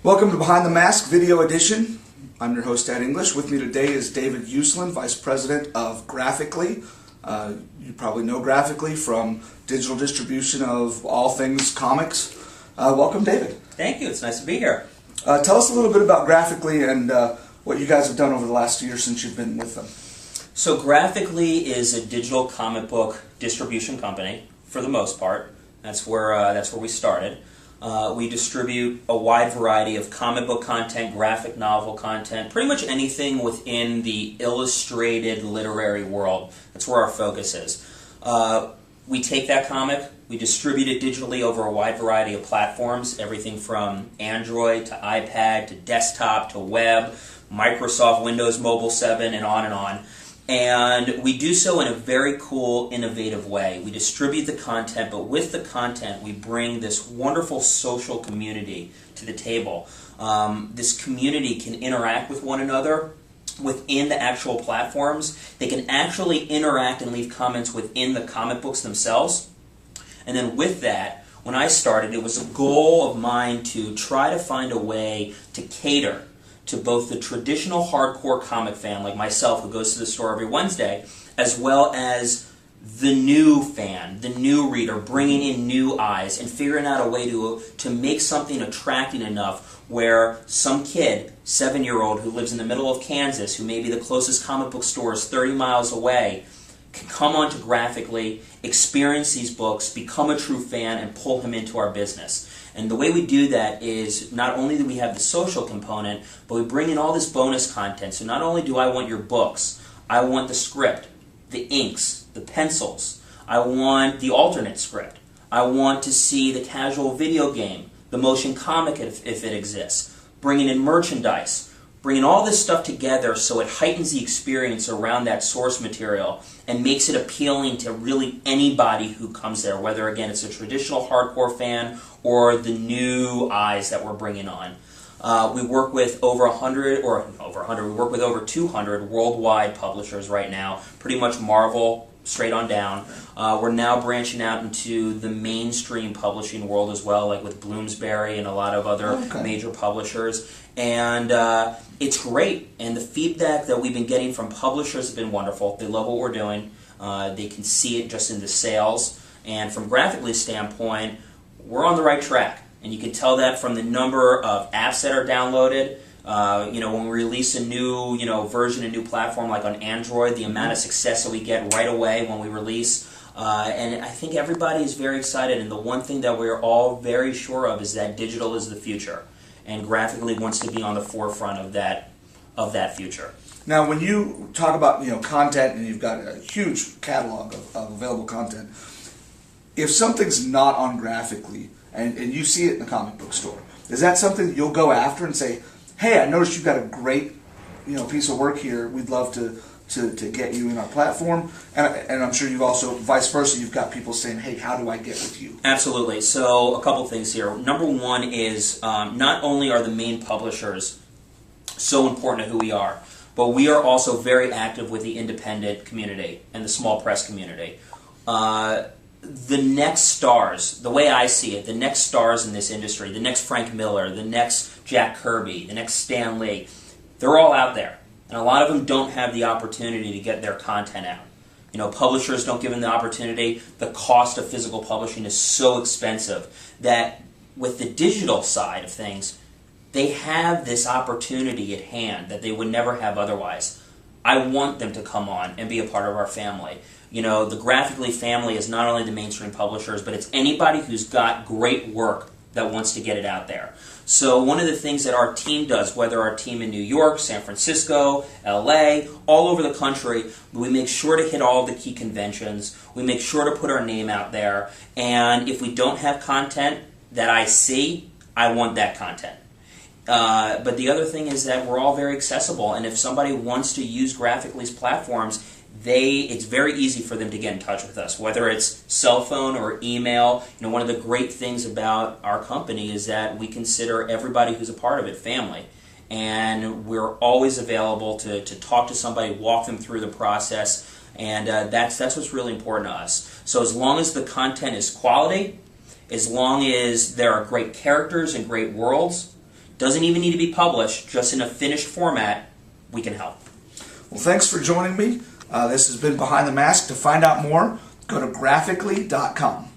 Welcome to Behind the Mask Video Edition. I'm your host, Ed English. With me today is David Uslan, Vice President of Graphically. You probably know Graphically from digital distribution of all things comics. Welcome, David. Thank you. It's nice to be here. Tell us a little bit about Graphically and what you guys have done over the last year since you've been with them. So Graphically is a digital comic book distribution company, for the most part. That's where we started. We distribute a wide variety of comic book content, graphic novel content, pretty much anything within the illustrated literary world. That's where our focus is. We take that comic, we distribute it digitally over a wide variety of platforms, everything from Android to iPad to desktop to web, Microsoft Windows Mobile 7, and on and on. And we do so in a very cool, innovative way. We distribute the content, but with the content, we bring this wonderful social community to the table. This community can interact with one another within the actual platforms. They can actually interact and leave comments within the comic books themselves. And then with that, when I started, it was a goal of mine to try to find a way to cater to both the traditional hardcore comic fan like myself who goes to the store every Wednesday, as well as the new fan, the new reader, bringing in new eyes and figuring out a way to make something attracting enough where some kid, 7-year-old who lives in the middle of Kansas, who maybe the closest comic book store is 30 miles away, can come onto Graphically, experience these books, become a true fan, and pull him into our business. And the way we do that is not only do we have the social component, but we bring in all this bonus content. So not only do I want your books, I want the script, the inks, the pencils. I want the alternate script. I want to see the casual video game, the motion comic if it exists, bringing in merchandise, bringing all this stuff together so it heightens the experience around that source material and makes it appealing to really anybody who comes there, whether, again, it's a traditional hardcore fan or the new eyes that we're bringing on. We work with over 100, we work with over 200 worldwide publishers right now, pretty much Marvel straight on down. We're now branching out into the mainstream publishing world as well, like with Bloomsbury and a lot of other major publishers. And it's great. And the feedback that we've been getting from publishers has been wonderful. They love what we're doing. They can see it just in the sales. And from Graphically's standpoint, we're on the right track. And you can tell that from the number of apps that are downloaded. When we release a new version, a new platform like on Android, the amount of success that we get right away when we release. And I think everybody is very excited. And the one thing that we're all very sure of is that digital is the future. And Graphically wants to be on the forefront of that future. Now, when you talk about content, and you've got a huge catalog of available content, if something's not on Graphically and you see it in the comic book store, is that something that you'll go after and say, "Hey, I noticed you've got a great piece of work here. We'd love to get you in our platform"? And I'm sure you've also, vice versa, you've got people saying, "Hey, how do I get with you?" Absolutely. So a couple things here. Number one is not only are the main publishers so important to who we are, but we are also very active with the independent community and the small press community. The next stars, the way I see it, the next stars in this industry, the next Frank Miller, the next Jack Kirby, the next Stan Lee, they're all out there. And a lot of them don't have the opportunity to get their content out. Publishers don't give them the opportunity. The cost of physical publishing is so expensive that with the digital side of things, they have this opportunity at hand that they would never have otherwise. I want them to come on and be a part of our family. The Graphically family is not only the mainstream publishers, but it's anybody who's got great work that wants to get it out there. So one of the things that our team does, whether our team in New York, San Francisco, LA, all over the country, we make sure to hit all the key conventions. We make sure to put our name out there. And if we don't have content that I see, I want that content. But the other thing is that we're all very accessible. And if somebody wants to use Graphically's platforms, it's very easy for them to get in touch with us, whether it's cell phone or email. One of the great things about our company is that we consider everybody who's a part of it family. And we're always available to talk to somebody, walk them through the process, and that's what's really important to us. So as long as the content is quality, as long as there are great characters and great worlds, Doesn't even need to be published, just in a finished format, we can help. Well, thanks for joining me. This has been Behind the Mask. To find out more, go to graphically.com.